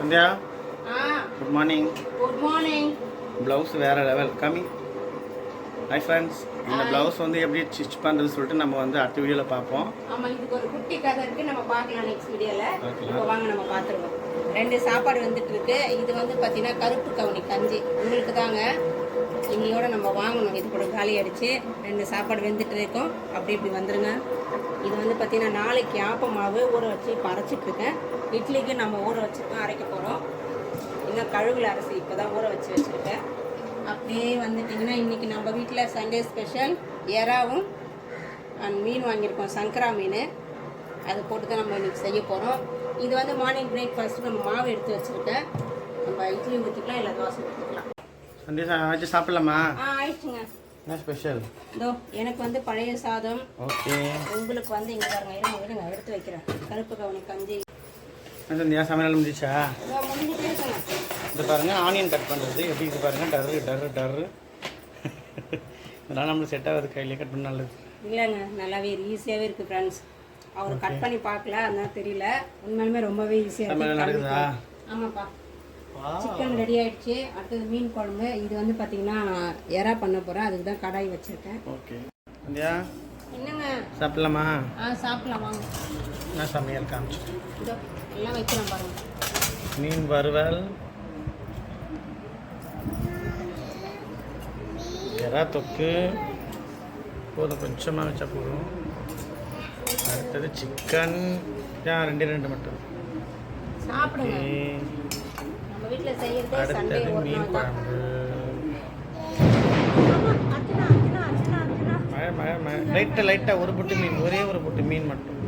Sandhya good morning. Good morning. Blouse வேறு level கம்மி. Hi friends, இந்த ப்ளவுஸ் வந்து எப்படி ஸ்டிச் பண்ணுறது சொல்லிட்டு நம்ம வந்து அடுத்த வீடியோவில் பார்ப்போம். ஆமாம், இதுக்கு ஒரு குட்டி கதை இருக்குது, நம்ம பார்க்கலாம் நெக்ஸ்ட் வீடியோவில். இப்போ வாங்க நம்ம பார்த்துருவோம். 2 சாப்பாடு வந்துட்டு இருக்கு. இது வந்து பார்த்தீங்கன்னா கருப்பு கவுனி கஞ்சி உங்களுக்கு தாங்க. இன்னையோட நம்ம வாங்கணும். இது கூட காலி அடிச்சு 2 சாப்பாடு வெந்துட்டு இருக்கோம். அப்படி இப்படி வந்துருங்க. இது வந்து பார்த்தீங்கன்னா நாளைக்கு ஆப்ப மாவு ஊற வச்சு இப்போ அரைச்சிட்ருக்கேன். இட்லிக்கு நம்ம ஊற வச்சுருக்கோம், அரைக்க போகிறோம். இன்னும் கழுகுல அரிசி இப்போ தான் ஊற வச்சுருக்கேன். அப்படியே வந்துட்டிங்கன்னா இன்றைக்கி நம்ம வீட்டில் சண்டே ஸ்பெஷல் எறாவும் மீன் வாங்கியிருக்கோம், சங்கரா மீன். அது போட்டு தான் நம்ம இன்றைக்கி செய்ய போகிறோம். இது வந்து மார்னிங் பிரேக்ஃபாஸ்ட்டு நம்ம மாவு எடுத்து வச்சுருக்கேன். நம்ம இட்லி ஊற்றிக்கலாம், இல்லை தோசை ஊற்றிக்கலாம். சந்தியா ஆச்சு சாப்பிடலாமா? ஆயிடுச்சுங்க. என்ன ஸ்பெஷல்? இதோ எனக்கு வந்து பழைய சாதம். ஓகே. உங்களுக்கு வந்து இங்கே பாருங்க, இருங்க எடுத்து வைக்கிறேன். கருப்பு கவுனி கஞ்சி. சந்தியா சமையல் முடிஞ்சிச்சா? முடிஞ்சுட்டே இருக்குங்க. இது பாருங்க, ஆனியன் கட் பண்ணுறது எப்படி இது பாருங்க. டர்ரு இதெல்லாம் நம்மளுக்கு செட் ஆகுது, கையிலே கட் பண்ண நல்லது இல்லைங்க. நல்லாவே ஈஸியாகவே இருக்குது ஃப்ரெண்ட்ஸ். அவர் கட் பண்ணி பார்க்கல, அதனால தெரியல. உண்மையுமே ரொம்பவே ஈஸியாக நடக்குதா? ஆமாப்பா. சிக்கன் ரெடி ஆயிடுச்சு. அடுத்தது மீன் குழம்பு. இது வந்து பார்த்தீங்கன்னா எறா பண்ண போகிறேன், அதுக்கு தான் கடாய் வச்சுருக்கேன். ஓகே சந்தியா என்னங்க சாப்பிடலாமா? சாப்பிடலாம் வாங்க. என்ன சமையல் காமிச்சு? இதோ எல்லாம் வைக்கிறேன் பாருங்க. மீன் வறுவல், எறா தொக்கு போதும், கொஞ்சமாக வச்சா போதும். அடுத்தது சிக்கன், ரெண்டு மட்டும். சாப்பிடுங்க. நம்ம வீட்டில் செய்யறதே சண்டே அடுத்தது ஒரு மீன் நாள் தான். குழம்பு. லைட்டாக ஒரு பொட்டு மீன், ஒரே ஒரு பொட்டு மீன் மட்டும்.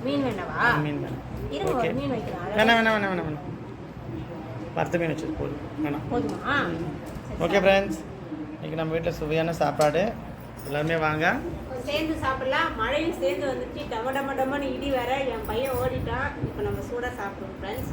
மீன் வேணவா? மீன் வேணும். இருங்க, ஓகே, ஒரு மீன் வைக்கிறேன். வேணாம். வறுத்த மீன் வச்சது போதும், வேணாம். போதுமா? ஓகே ஃப்ரெண்ட்ஸ், இன்றைக்கி நம்ம வீட்டில் சுவையான சாப்பாடு. எல்லாருமே வாங்க சேர்ந்து சாப்பிடலாம். மழையும் சேர்ந்து வந்துச்சு. டம டமன்னு இடி வேற. என் பையன் ஓடிட்டான். இப்போ நம்ம சூடாக சாப்பிடுவோம் ஃப்ரெண்ட்ஸ்.